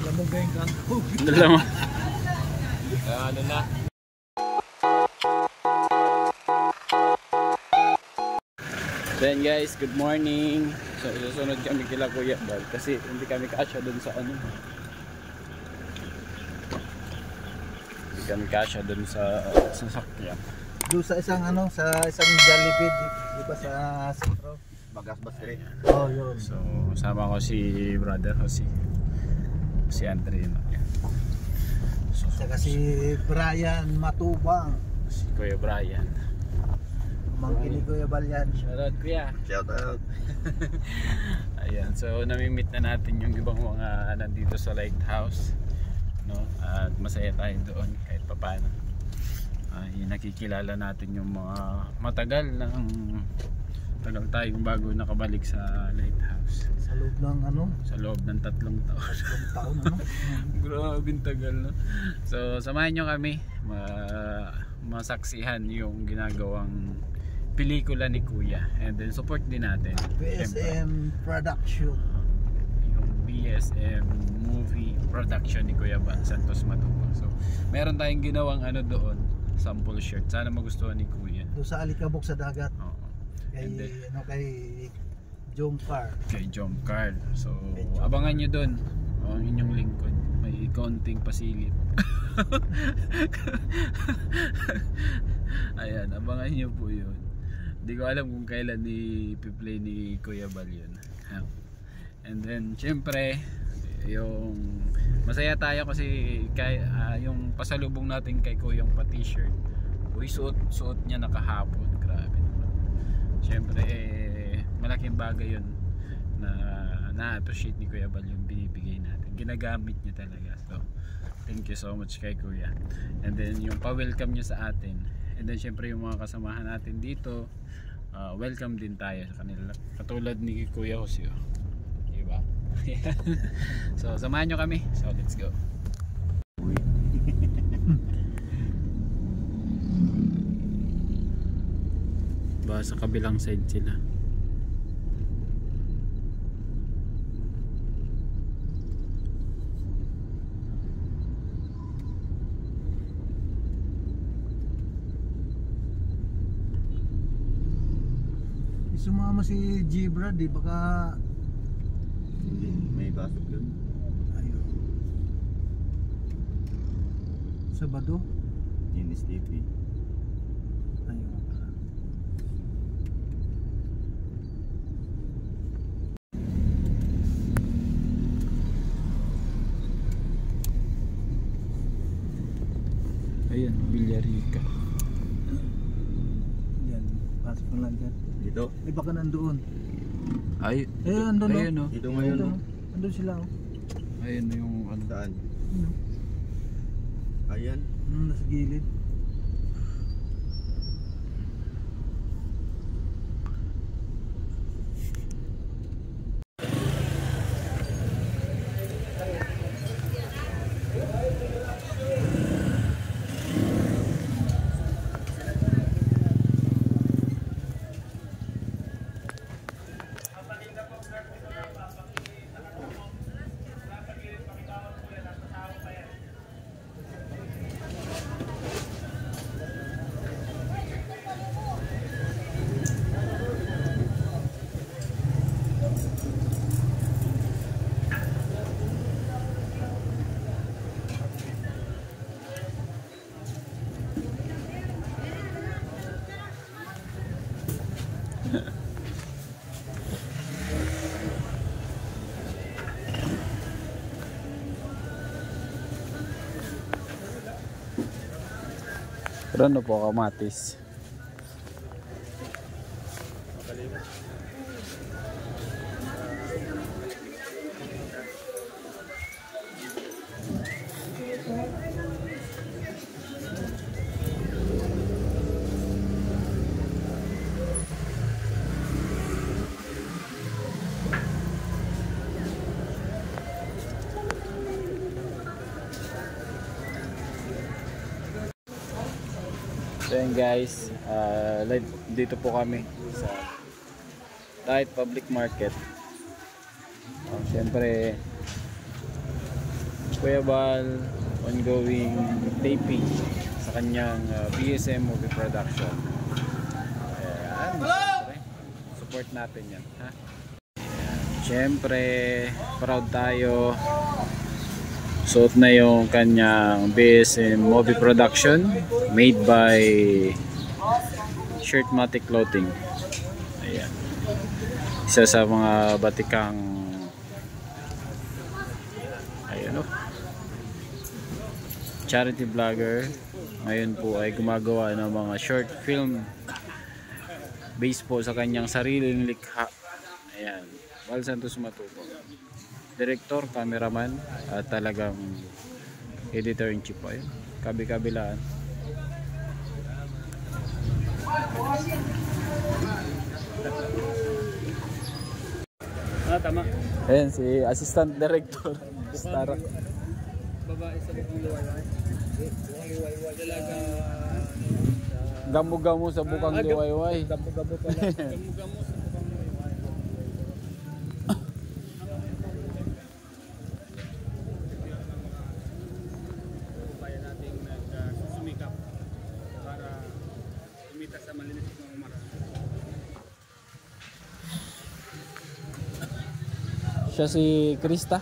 Lamog na yung kanto. Lamog. Ano na? So yan guys, good morning. So susunod kami kila Kuya Bal kasi hindi kami kasya dun sa ano. Hindi kami kasya dun sa sasakyan. Doon sa isang ano, sa isang Jollibee, di ba sa Sentro? Bagas rin. Oh, yun. So sama ko si brother Jose. Si Andre no. So, saka si Brian Matubang. Si Kuya Brian. Mangkin ni Kuya Balyan. Shoutout Kuya. Shoutout. Ayan, so namimit na natin yung ibang mga nandito sa lighthouse, no? At masaya tayo doon kahit papaano. Nakikilala natin yung mga matagal tayong bago nakabalik sa lighthouse. Sa loob ng ano? Sa loob ng 3 taon. 3 taon ano? Grabing tagal, no? So samahan nyo kami masaksihan yung ginagawang pelikula ni Kuya, and then support din natin BSM Production, yung BSM movie production ni Kuya Bal Santos Matubang. So meron tayong ginawang ano doon, sample shirt, sana magustuhan ni Kuya doon sa Alikabok sa dagat. Oo. Kay then, ano, kay Jomcar. kay Jomcar. So abangan nyo doon ang inyong lingkod, may konting pasilip. Ayan, abangan nyo po yun. Hindi ko alam kung kailan i-play ni Kuya Bal yun. And then syempre yung masaya tayo kasi yung pasalubong natin kay Kuyang pa t-shirt, suot niya nakahapon. Grabe naman. Syempre malaking bagay yun na na-appreciate ni Kuya Bal yung binibigay natin. Ginagamit niya talaga. So thank you so much kay Kuya. And then yung pa-welcome niya sa atin. And then syempre yung mga kasamahan natin dito, welcome din tayo sa kanila. Katulad ni Kuya Jose. Diba? So samahan nyo kami. So let's go. Ba sa kabilang side sila. Sumama si Gibra, di baka hindi may basok yun. Ayun. Sabado? In STP. Ayun pala. Ayan, Villarica. Yan, pasok na lang dyan. Dito? Eh baka nandoon. Ay, Andun ayun no? no. Dito ngayon. No? Andun sila oh. Ayun yung ano. Saan? Ano? Ayan. Nasa gilid. Ano po kamatis? So yun guys, live dito po kami sa Light Public Market. Siyempre Kuya Bal ongoing taping sa kanyang BSM movie production. Ayan, syempre, support natin yan, ha? Ayan, syempre proud tayo, suot na yung kanyang BSM movie production made by Shirtmatic Clothing. Ayan, isa sa mga batikang charity vlogger ngayon po ay gumagawa ng mga short film based po sa kanyang sariling likha. Ayan, Val Santos Matubo, director, cameraman at talagang editor-in-chief po. Ayun, kabi-kabilaan. Tama. Ayan si assistant director Starak. Babae sa bukong liwayway. Dalaga Gamo-gamo sa bukang liwayway. gabo-gabo pala. Gamo-gamo sa bukang liwayway. Bayan natin nagsusumikap para kumita sa malinis ng umara. Siya si Krista.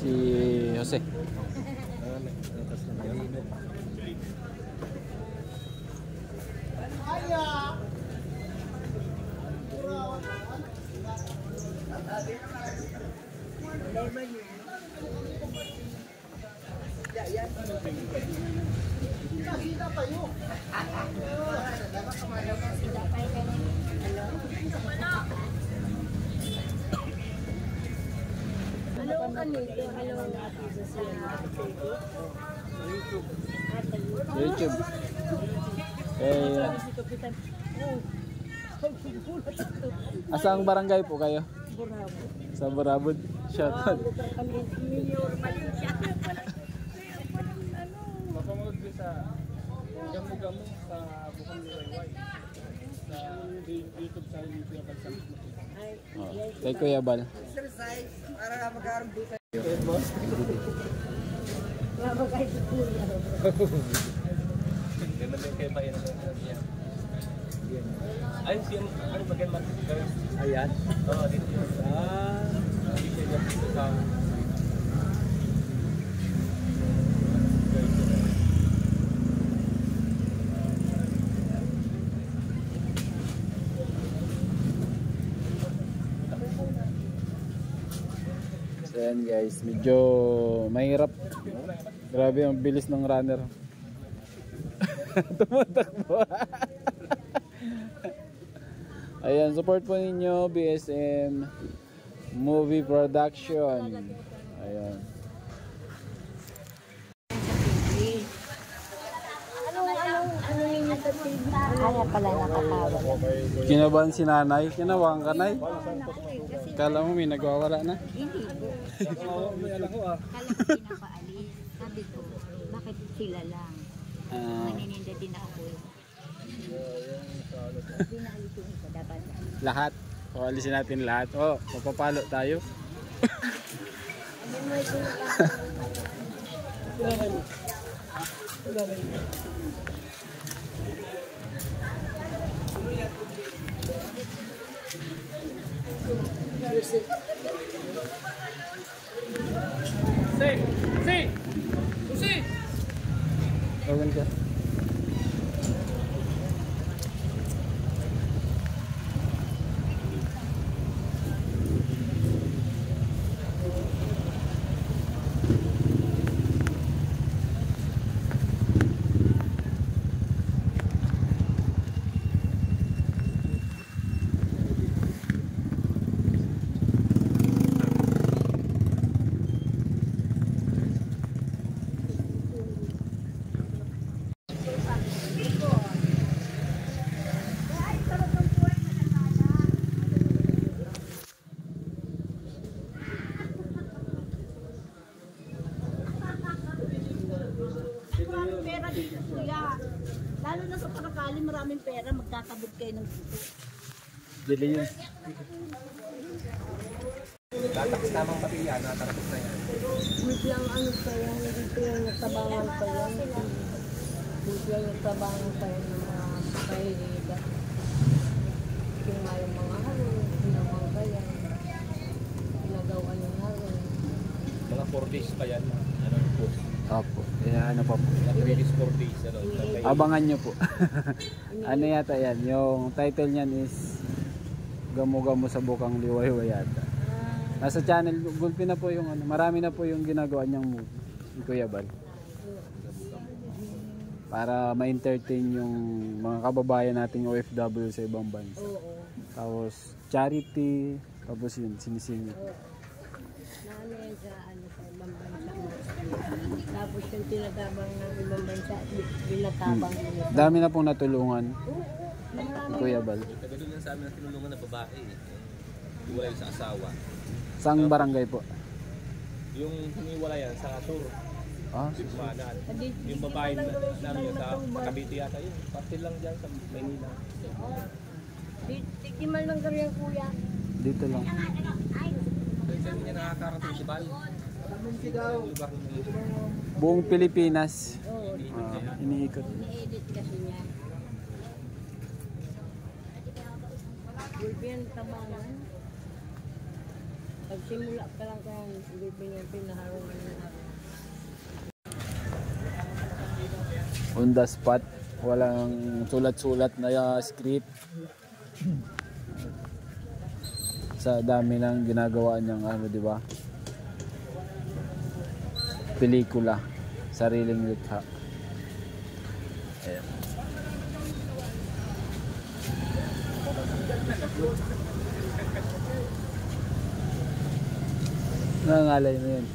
Si Jose. YouTube. Asang barangay po kayo? Sa Burabod. Shoutout. Mapamagod ko sa gamo-gamo sa bukong liwayway. Sa YouTube sa YouTube Val Santos Matubo. Kay Kuya Bal. Para magkaroon dito. Ganda din kayo ba yan? Ay, siya, ano ba ganyan? Ayan? Oo, dito yun. Dito yun sa... So yan guys, medyo mahirap. Grabe ang bilis ng runner. Tumatakbo. Ayan, support po ninyo BSM Movie Production. Ayan. Kaya pala nakatawa. Kinabahan si nanay. Kinabahan ka, nay? Kala mo may nagwawala na? Hindi po. May alam ko ah. Kala ko pinapaalis. Sabi ko, bakit sila lang? Manininda din ako. Pinaalituin ko dapat. Lahat. O, alisin natin lahat. O, mapapalo tayo. Tawagan ka. Maraming pera dito, kuya. Lalo na sa Paracali, maraming pera, magkakabog kayo ng dito. Bili yun. Biglang ano pa yan, hindi pa yung natabangan pa yan. Biglang natabangan pa yan ng mga kahihida. Yung nga yung mga haro, pinamangga yan. Pinagawa yung haro. Mga 4 days pa yan. Ano po? Opo. Kaya ano pa po. Mga 3 days, 4 days. Ano, Abangan nyo po. Ano yata yan? Yung title niyan is Gamo-Gamo sa Bukang Liwayway yata. Nasa channel, gulpi na po yung ano, marami na po yung ginagawa niyang movie ni Kuya Bal. Para ma-entertain yung mga kababayan nating OFW sa ibang bansa. Oo. Tapos charity, tapos yun, sinisingit. Naano yan sa, ano, sa ibang bansa. Tapos yung tinatabang ng ibang bansa, binatabang nila. Dami na pong natulungan ni Marami. Kuya Bal. Tagalog lang sa amin ang tinulungan na babae. Hiwalay sa asawa. Saang barangay po? Yung hiniwalayan sa Sur, Ah, Sipmanan. Yung babae namin sa Cavite yata yun. Parte lang dyan sa Maynila. Tikiman lang kami ang kuya. dito lang. Saan niya nakakarating si Bal? Lugar niya. Buong Pilipinas, Oo, iniikot. ni-edit kasi niya. Gulpian tabangan. Pagsimula pa lang kaya gulpian pinaharungan niya. On the spot, walang sulat-sulat na script. Sa dami ng ginagawa niyang ano, di ba? Pelikula, sariling likha. Ayan. Nangangalay mo yun.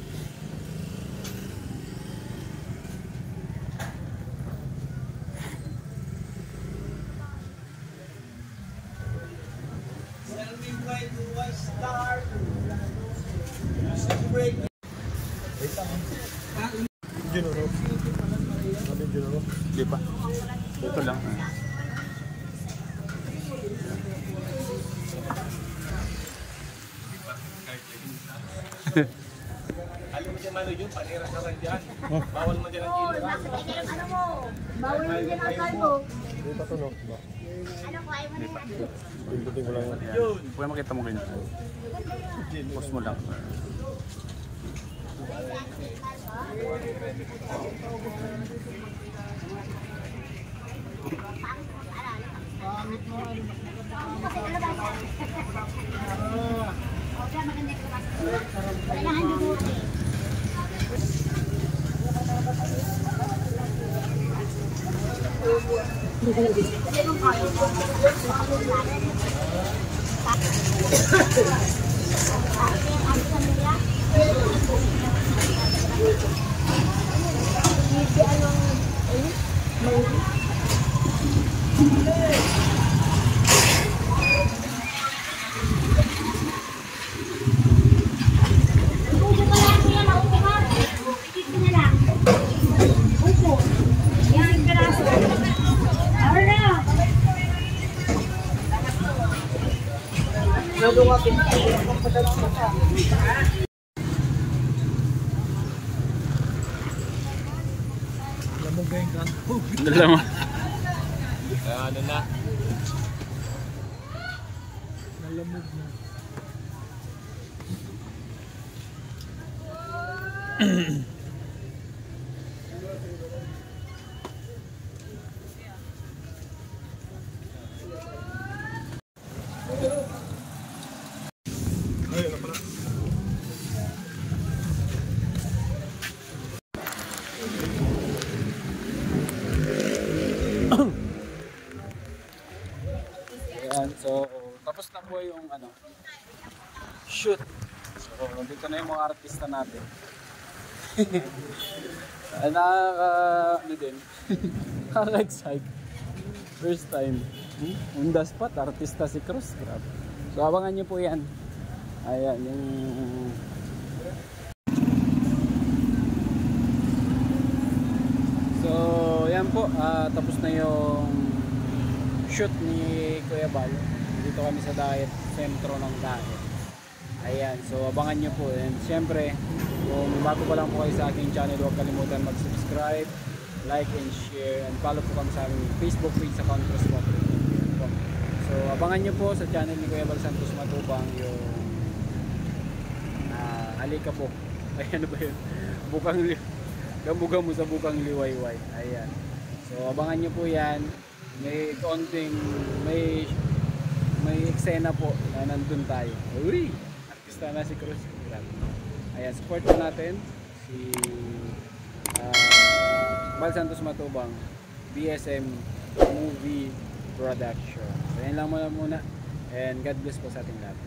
Di ba? Ito lang. Alam mo dyan, Mano, yun, panira ka rin dyan. Bawal mo dyan ang kilo. Ano mo? Bawal mo dyan ang kalbo. Yun. Pwede makita mo kayo. Post mo lang. Dalawa. Ano na? yung ano, shoot. So, dito na yung mga artista natin. Ano din, nakaka-excite. First time. On the spot, artista si Cruz. Grabe. So, abangan nyo po yan. Ayan, yung... So, yan po. Tapos na yung shoot ni Kuya Bal. Dito kami sa diet, sentro ng diet. Ayan, so abangan nyo po. And syempre, kung bago pa lang po kayo sa aking channel, huwag kalimutan mag-subscribe, like and share, and follow po kami sa aming Facebook page sa Congress Water. So abangan nyo po sa channel ni Kuya Bal Santos Matubang yung halika po. Ay, ano ba yun? Gambuga mo sa bukang liwayway. Ayan. So abangan nyo po yan. May konting may eksena po na nandun tayo. Uy! Artista na si Cruz. Ayan, support po natin si Bal Santos Matubang, BSM Movie Production. So yan lang muna and God bless po sa ating lahat.